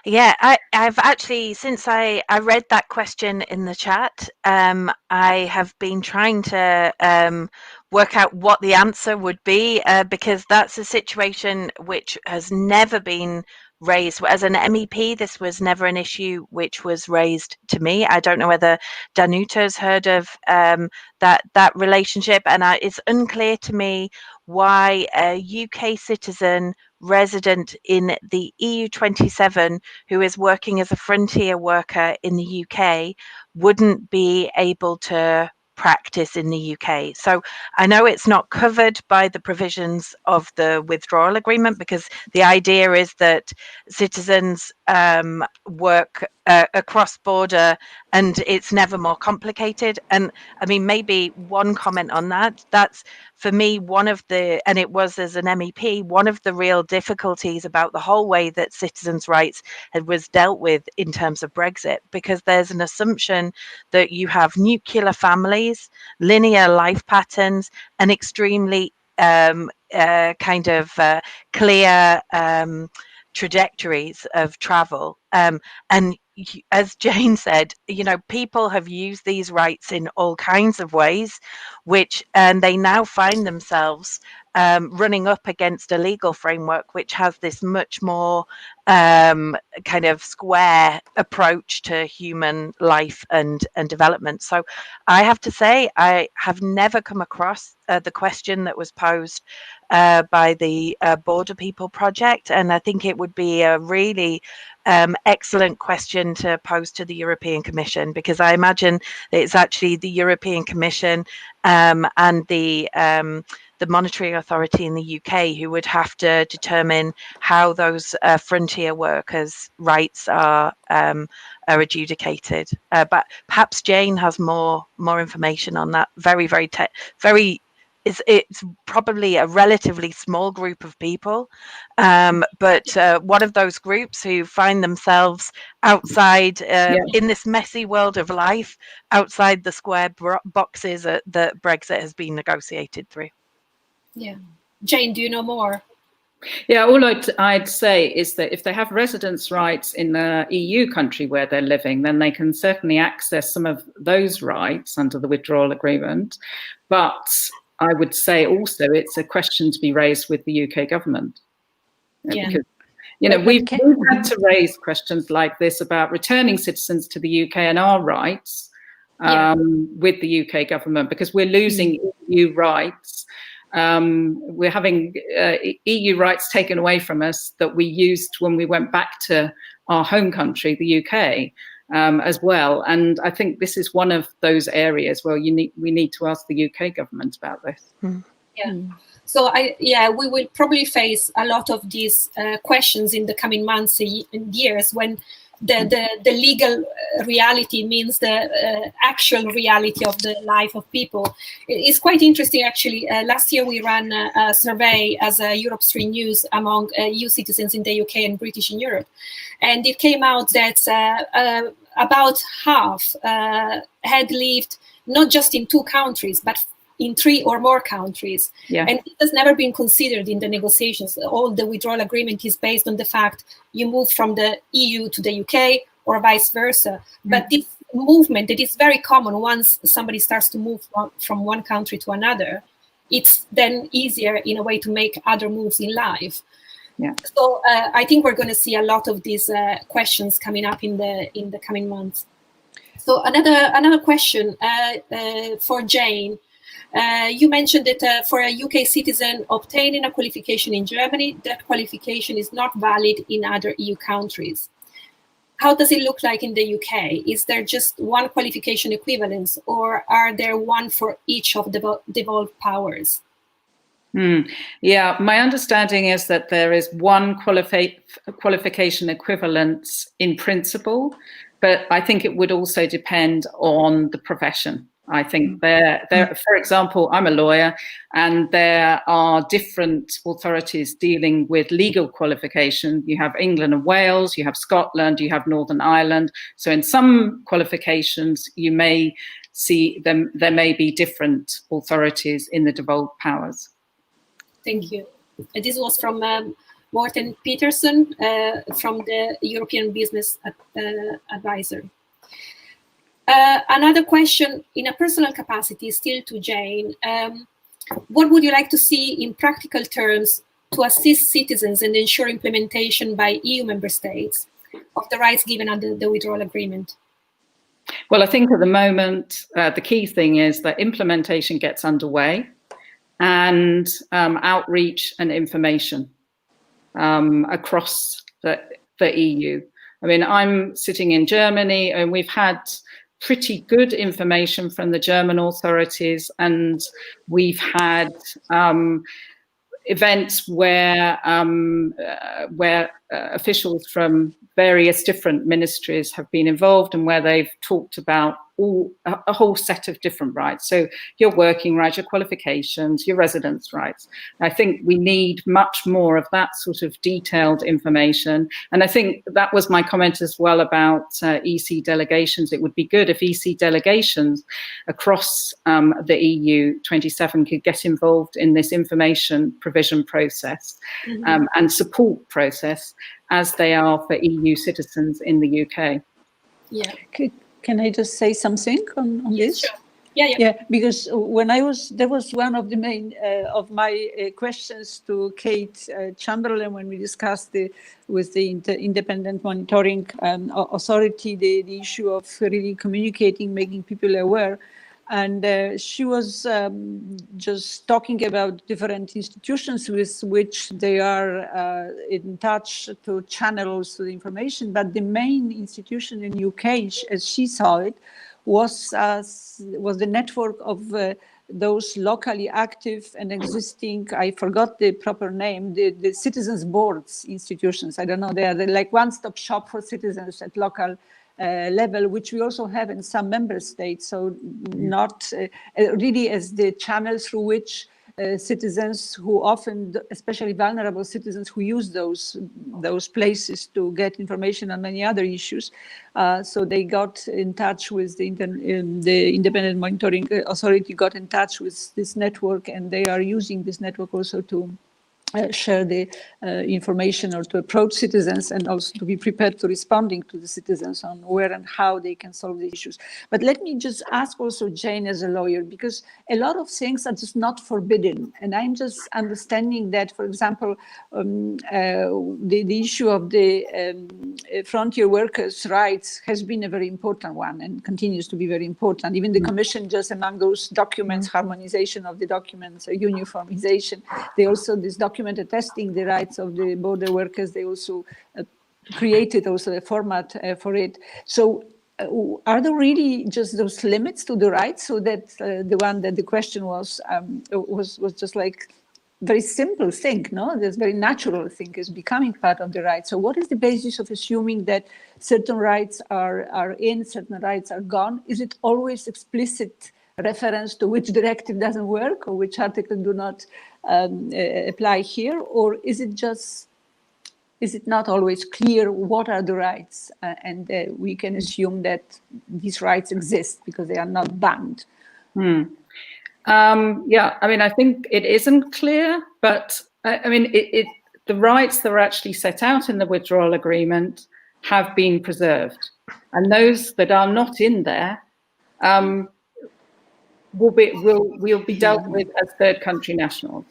Yeah, I've actually, since I read that question in the chat, I have been trying to work out what the answer would be, because that's a situation which has never been raised as an MEP. This was never an issue which was raised to me. I don't know whether Danuta's heard of that relationship, and it's unclear to me why a UK citizen resident in the EU27 who is working as a frontier worker in the UK wouldn't be able to practice in the UK. So I know it's not covered by the provisions of the withdrawal agreement, because the idea is that citizens work across border and it's never more complicated. And I mean, maybe one comment on that. That's for me one of the, and it was as an MEP, one of the real difficulties about the whole way that citizens' rights was dealt with in terms of Brexit, because there's an assumption that you have nuclear families, linear life patterns, and extremely clear trajectories of travel. And as Jane said, you know, people have used these rights in all kinds of ways, and they now find themselves running up against a legal framework which has this much more kind of square approach to human life and development. So I have to say, I have never come across the question that was posed by the Border People Project, and I think it would be a really excellent question to pose to the European Commission, because I imagine that it's actually the European Commission and the Monetary Authority in the UK who would have to determine how those frontier workers' rights are adjudicated. But perhaps Jane has more information on that. It's probably a relatively small group of people, but one of those groups who find themselves outside in this messy world of life, outside the square boxes that Brexit has been negotiated through. Yeah. Jane, do you know more? Yeah, all I'd say is that if they have residence rights in the EU country where they're living, then they can certainly access some of those rights under the withdrawal agreement. But I would say also it's a question to be raised with the UK government. Because, you know, we've had to raise questions like this about returning citizens to the UK and our rights with the UK government, because we're losing EU rights. We're having EU rights taken away from us that we used when we went back to our home country, the UK, as well. And I think this is one of those areas where we need to ask the UK government about this. Yeah. So we will probably face a lot of these questions in the coming months and years, when the legal reality means the actual reality of the life of people. It's quite interesting, actually. Last year we ran a survey as a Europe 3 News among EU citizens in the UK and British in Europe, and it came out that about half had lived not just in 2 countries, but in 3 or more countries. Yeah. And it has never been considered in the negotiations. All the withdrawal agreement is based on the fact you move from the EU to the UK or vice versa. But this movement, it is very common. Once somebody starts to move from one country to another, it's then easier in a way to make other moves in life. Yeah. So I think we're going to see a lot of these questions coming up in the coming months. So another question for Jane. You mentioned that for a UK citizen obtaining a qualification in Germany, that qualification is not valid in other EU countries. How does it look like in the UK? Is there just one qualification equivalence, or are there one for each of the devolved powers? Yeah, my understanding is that there is one qualification equivalence in principle, but I think it would also depend on the profession. I think there, for example, I'm a lawyer, and there are different authorities dealing with legal qualification. You have England and Wales, you have Scotland, you have Northern Ireland. So in some qualifications, you may see them, there may be different authorities in the devolved powers. Thank you. This was from Morten Peterson from the European Business Advisor. Another question in a personal capacity, still to Jane. What would you like to see in practical terms to assist citizens and ensure implementation by EU member states of the rights given under the withdrawal agreement? Well, I think at the moment, the key thing is that implementation gets underway and outreach and information across the EU. I mean, I'm sitting in Germany and we've had pretty good information from the German authorities, and we've had events where officials from various different ministries have been involved, and where they've talked about a whole set of different rights. So your working rights, your qualifications, your residence rights. I think we need much more of that sort of detailed information. And I think that was my comment as well about EC delegations. It would be good if EC delegations across the EU 27 could get involved in this information provision process and support process as they are for EU citizens in the UK. Yeah. Can I just say something on this? Sure. Yeah. Because there was one of the main of my questions to Kate Chamberlain when we discussed with the independent monitoring authority the issue of really communicating, making people aware. And she was just talking about different institutions with which they are in touch to channel also the information. But the main institution in UK, as she saw it, was the network of those locally active and existing, I forgot the proper name, the citizens boards institutions. I don't know, they're like one-stop shop for citizens at local level, which we also have in some member states. So not really as the channel through which citizens who often, especially vulnerable citizens who use those places to get information on many other issues. So they got in touch with the independent monitoring authority, got in touch with this network, and they are using this network also to share the information or to approach citizens, and also to be prepared to responding to the citizens on where and how they can solve the issues. But let me just ask also Jane as a lawyer, because a lot of things are just not forbidden. And I'm just understanding that, for example, the issue of the frontier workers' rights has been a very important one and continues to be very important. Even the Commission, just among those documents, harmonization of the documents, uniformization, they also, this document attesting the rights of the border workers, they also created also a format for it. So are there really just those limits to the rights? So that the one that the question was just like very simple thing, no? This very natural thing is becoming part of the right. So what is the basis of assuming that certain rights are in, certain rights are gone? Is it always explicit reference to which directive doesn't work or which article do not apply here? Or is it not always clear what are the rights and we can assume that these rights exist because they are not banned? Yeah, I mean, I think it isn't clear, but I mean, the rights that are actually set out in the withdrawal agreement have been preserved, and those that are not in there will be dealt with as third country nationals.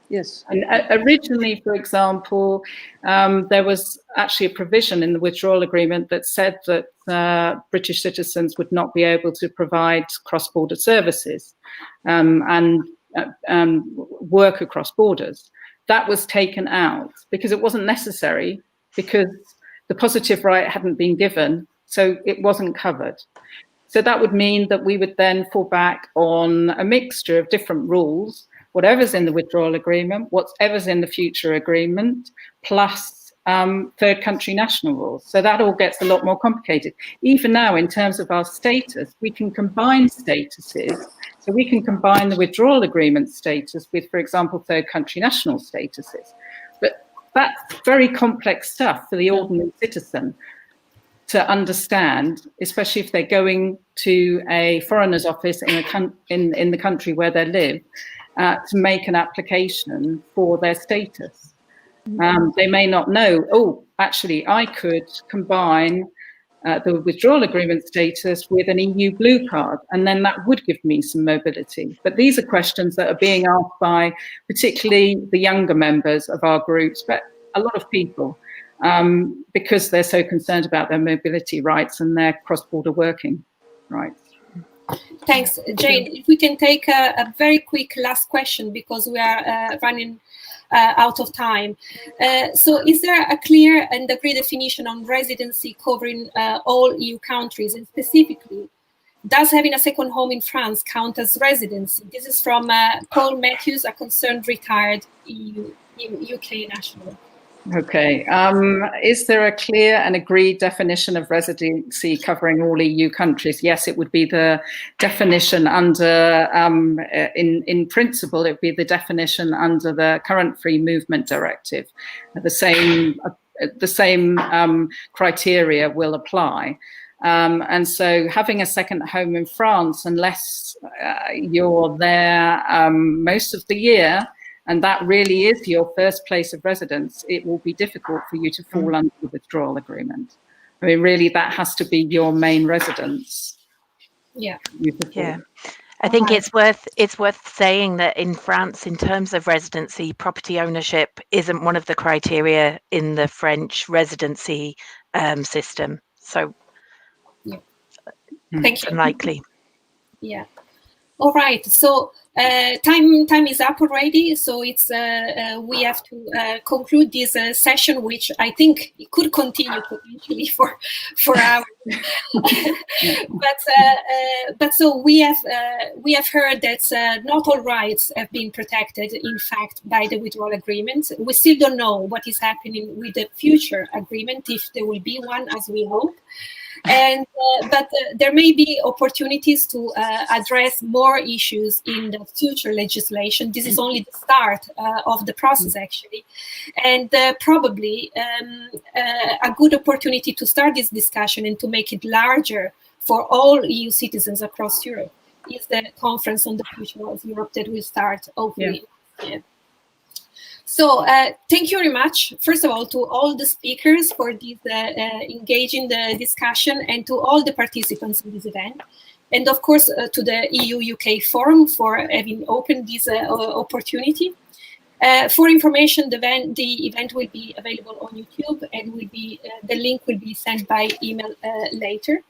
Yes. And originally, for example, there was actually a provision in the withdrawal agreement that said that British citizens would not be able to provide cross-border services and work across borders. That was taken out because it wasn't necessary, because the positive right hadn't been given, so it wasn't covered. So that would mean that we would then fall back on a mixture of different rules, whatever's in the withdrawal agreement, whatever's in the future agreement, plus third country national rules. So that all gets a lot more complicated. Even now, in terms of our status, we can combine statuses. So we can combine the withdrawal agreement status with, for example, third country national statuses. But that's very complex stuff for the ordinary citizen to understand, especially if they're going to a foreigner's office in the country where they live to make an application for their status. They may not know, oh, actually, I could combine the withdrawal agreement status with an EU blue card, and then that would give me some mobility. But these are questions that are being asked by particularly the younger members of our groups, but a lot of people, because they're so concerned about their mobility rights and their cross-border working rights. Thanks, Jane. If we can take a very quick last question, because we are running out of time. So is there a clear and agreed definition on residency covering all EU countries, and specifically, does having a second home in France count as residency? This is from Paul Matthews, a concerned retired UK national. Okay. Is there a clear and agreed definition of residency covering all EU countries? Yes, it would be the definition under, in principle, it would be the definition under the current Free Movement Directive. The same criteria will apply. And so having a second home in France, unless you're there most of the year, and that really is your first place of residence, it will be difficult for you to fall under the withdrawal agreement. I mean, really, that has to be your main residence. Yeah. Yeah. I think it's worth saying that in France, in terms of residency, property ownership isn't one of the criteria in the French residency system. So Thank you. Unlikely. Yeah. All right. So time is up already. So it's we have to conclude this session, which I think it could continue potentially for hours. But so we have heard that not all rights have been protected, in fact, by the withdrawal agreement. We still don't know what is happening with the future agreement, if there will be one, as we hope. And but there may be opportunities to address more issues in the future legislation. This is only the start of the process, actually, and probably a good opportunity to start this discussion and to make it larger for all EU citizens across Europe is the conference on the future of Europe that will start hopefully. Yeah. So thank you very much, first of all, to all the speakers for this engaging the discussion, and to all the participants in this event. And of course, to the EU-UK Forum for having opened this opportunity. For information, the event will be available on YouTube, and will be the link will be sent by email later.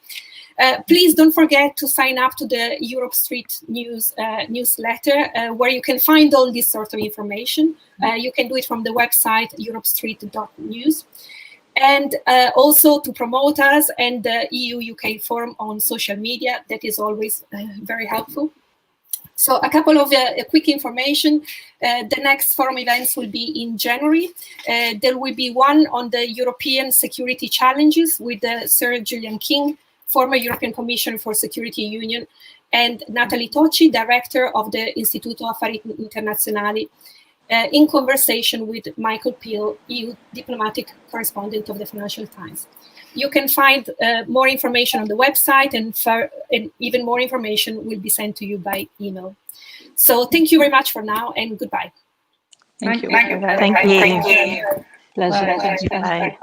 Please don't forget to sign up to the Europe Street News newsletter, where you can find all this sort of information. You can do it from the website europestreet.news. And also to promote us and the EU-UK Forum on social media. That is always very helpful. So a couple of quick information. The next forum events will be in January. There will be one on the European security challenges with Sir Julian King, former European Commissioner for Security Union, and Natalie Tocci, Director of the Istituto Affari Internazionali, in conversation with Michael Peel, EU Diplomatic Correspondent of the Financial Times. You can find more information on the website, and even more information will be sent to you by email. So thank you very much for now, and goodbye. Thank you. Thank you. Pleasure. Bye.